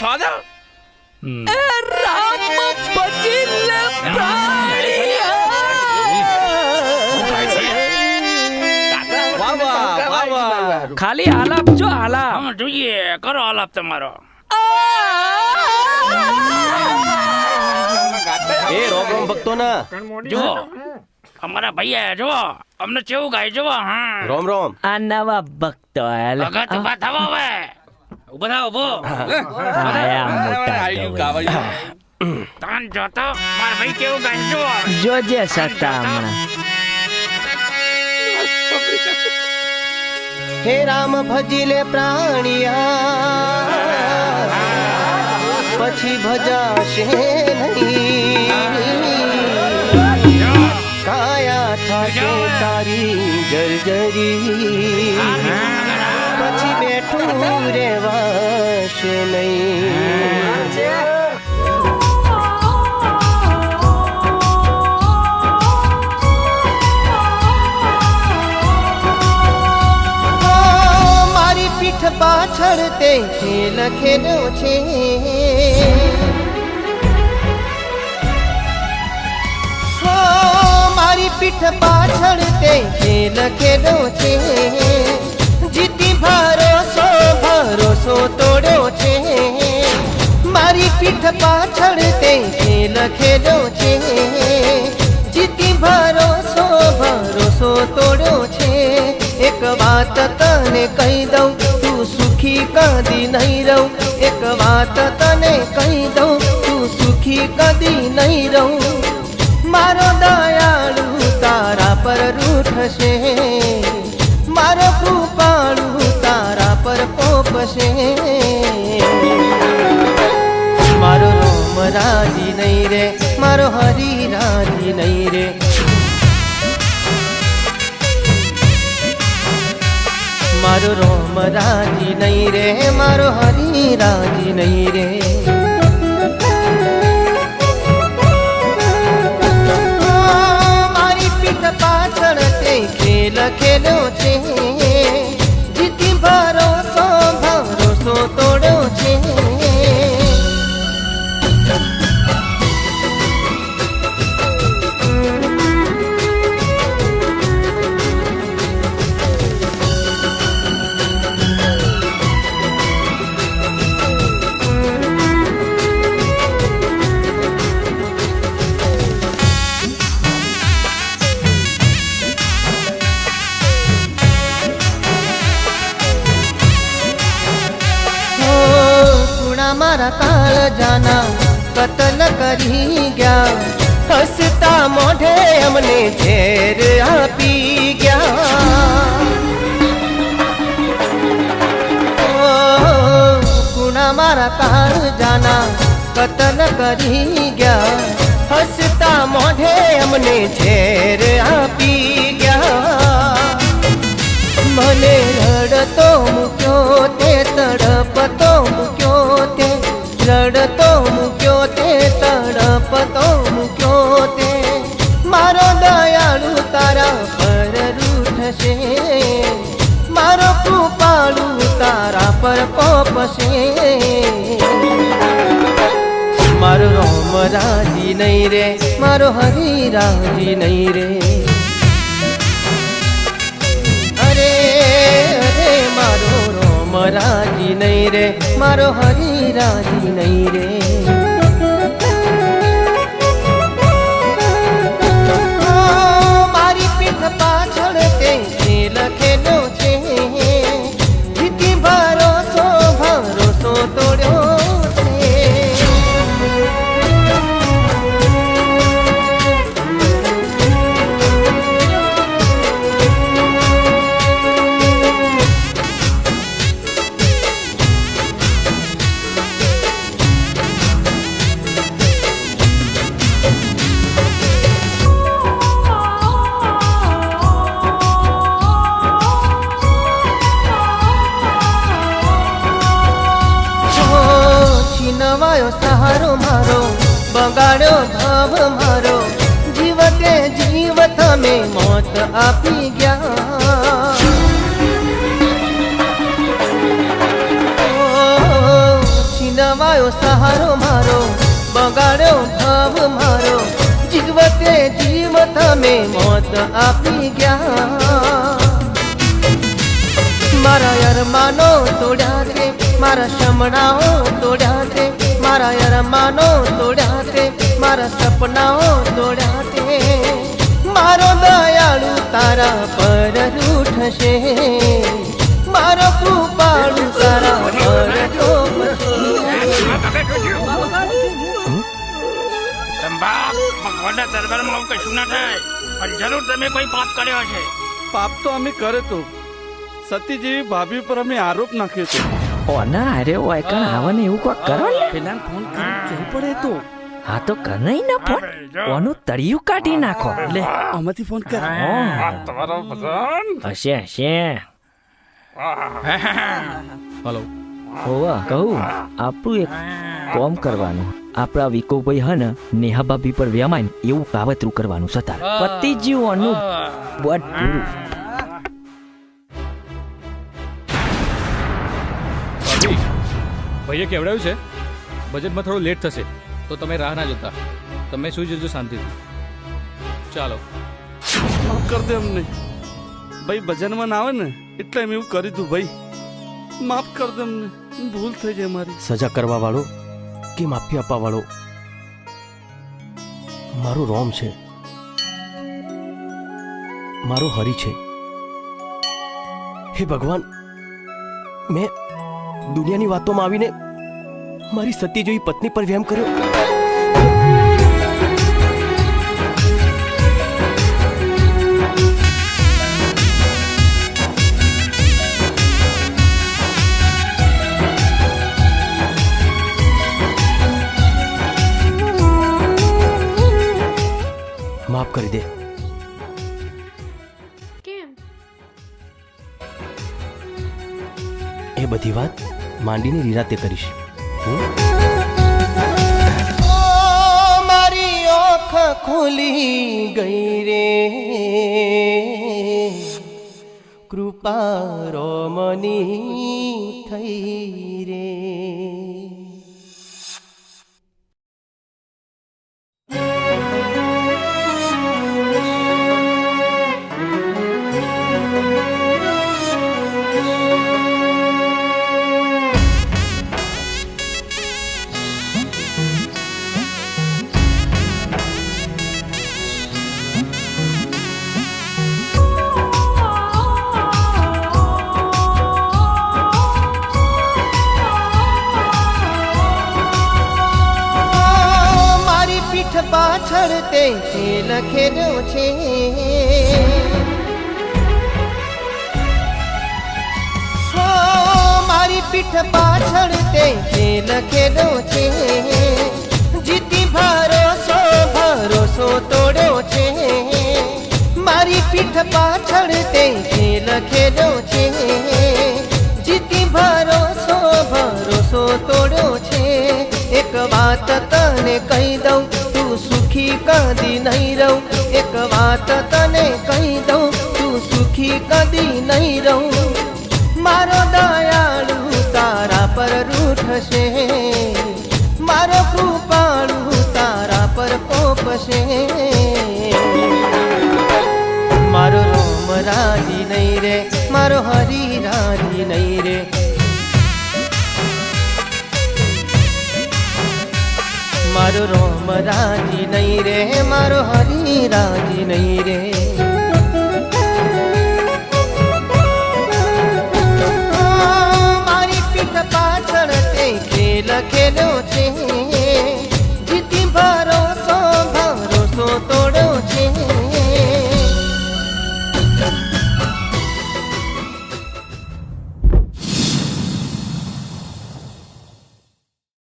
થવા દે. રામ ભજીલે પ્રાણિયા. ખાલી આલાપ જો આલાપ જોઈએ કરો આલાપ તમારો. એ રોમ રોમ ભક્તો ના જો અમારા ભૈયા જો અમને કેવું ગાય જો. હા રોમ રોમ. આ નવા ભક્તો ભગત ઉભા થવા હવે. ઉભા થાવ ઉભો. તાન જોતો મારા ભાઈ કેવું ગાય જો. જોજે સત્તા હમણાં. હે રામ ભજીલે પ્રાણિયા પછી ભજાશે નહીં. કાયા થાશે તારી જર્જરી પછી બેઠું રેવાશે નહીં. પાછળ તે ખેલ ખેલો છે. મારી પીઠ પાછળ તે ખેલ ખેલો છે. જીતી ભરોસો ભરોસો તોડ્યો છે. મારી પીઠ પાછળ તે ખેલ ખેલો છે. જીતી ભરોસો ભરોસો તોડ્યો છે. એક વાત તને કહી દઉં તું સુખી કદી નહીં રહું. એક વાત તને કહી દઉં તું સુખી કદી નહીં રહું. મારો દયાળુ તારા પર રૂઠશે. મારો કૃપાળુ તારા પર પોપશે. મારો રોમ રાજી નહીં રે મારો હરી રાજી નહીં રે. મારો રોમ રાજી નહીં રે મારો હરી રાજી નહીં રે. મારી પીઠ પાછળ તે ખેલ ખેલો છે. જીતી ભરોસો ભરોસો તોડ્યો છે. મારા કાળ જાના કતલ કરી ગયા. હસતા મોઢે અમને ઝેર આપી ગયા. ગુણા મારા કાળ જાના કતલ કરી ગયા. હસતા મોઢે અમને ઝેર આપી ગયા. મને રડતો મૂક્યો તે તડપતો મૂક્યો તે. રડતો મૂક્યો તે તડપતો મૂક્યો તે. મારો દયાળુ તારા પર રૂઠશે. મારો કૃપાળુ તારા પર પોપશે. મારો રોમ રાજી નહીં રે મારો હરી રાજી નહીં રે. અરે અરે મારો રોમ રાજી નહીં રે મારો હરી રાજી નહીં રે. મારી પીઠ પાછળ તે ખેલ ખેલો છે. જીતી ભરોસો ભરોસો તોડ્યો છે. નવાયો સહારો મારો બગાડ્યો ભાવ મારો. જીવતે જીવ તમે મોત આપી ગયા. છીનવાયો સહારો મારો, બગાડ્યો ભાવ મારો, જીવતે જીવ તમે મોત આપી ગયા. મારા અરમાનો તોડ્યા છે, મારા શમણાઓ તોડ્યા છે, મારા અરમાનો તોડ્યા છે, મારા સપનાઓ તોડ્યા છે. મારો દયાળુ તારા પર રૂઠશે, મારો કૃપાળુ તારા પર ટોપશે. ભગવાનના દરબારમાં આવું કશું ના થાય, પણ જરૂર તમે કોઈ પાપ કર્યો છે. પાપ તો અમે કરે તો સતી જેવી ભાભી પર અમે આરોપ નાખ્યો તો ઓના અરે વાયકણ આવને એવું કોઈ કરો ને. પેલા ફોન કરી કેવું પડે તો હા તો કનઈ ના ફોન ઓનું તળિયું કાઢી નાખો. લે આમાંથી ફોન કર. તમારો ભજન હશે હશે. હલો હોવા કહું આપણું એક કોમ કરવાનું. આપણા વિકોભાઈ હે ને નેહા ભાભી પર વ્યમાય એવું કાવતરું કરવાનું સતાર પતિ જીવવાનું બટ પૂરું. ભાઈએ કેવડાવ્યું છે બજેટમાં થોડું લેટ થશે તો તમે રાહ ના જોતા, તમે સુઈ જજો શાંતિથી. ચાલો માફ કર દે અમને ભાઈ, ભજનમાં ના આવે ને એટલે એમ એવું કરી દઉં ભાઈ, માફ કર દે અમને, ભૂલ થઈ જાય મારી. સજા કરવા વાળો કે માફી આપવા વાળો મારું રોમ છે, મારો હરી છે. હે ભગવાન, મેં દુનિયાની વાતોમાં આવીને મારી સતી જેવી પત્ની પર વહેમ કર્યો. માફ કરી દે. કેમ? એ બધી વાત માંડીને નિરાતે કરીશ. ઓ મારી આંખ ખોલી ગઈ રે, કૃપા રોમની થઈ રે. પાછળ તે લખેલો છે, મારી પીઠ પાછળ તે લખેલો છે, જીતી ભરોસો ભરોસો તોડ્યો છે. મારી પીઠ પાછળ તે લખેલો છે, જીતી ભરોસો ભરોસો તોડ્યો છે. એક વાત તને કહી દઉં, તું સુખી કદી નહીં રહું. એક વાત તને કહી દઉં, તું સુખી કદી નહીં રહું. મારો દયાળુ તારા પર રૂઠશે, મારો કૃપાળુ તારા પર કોપશે. મારો રોમ રાજી નહીં રે, મારો હરી રાજી નહીં રે. મારો રોમ રાજી નહીં રે, મારો હરી રાજી નહીં રે.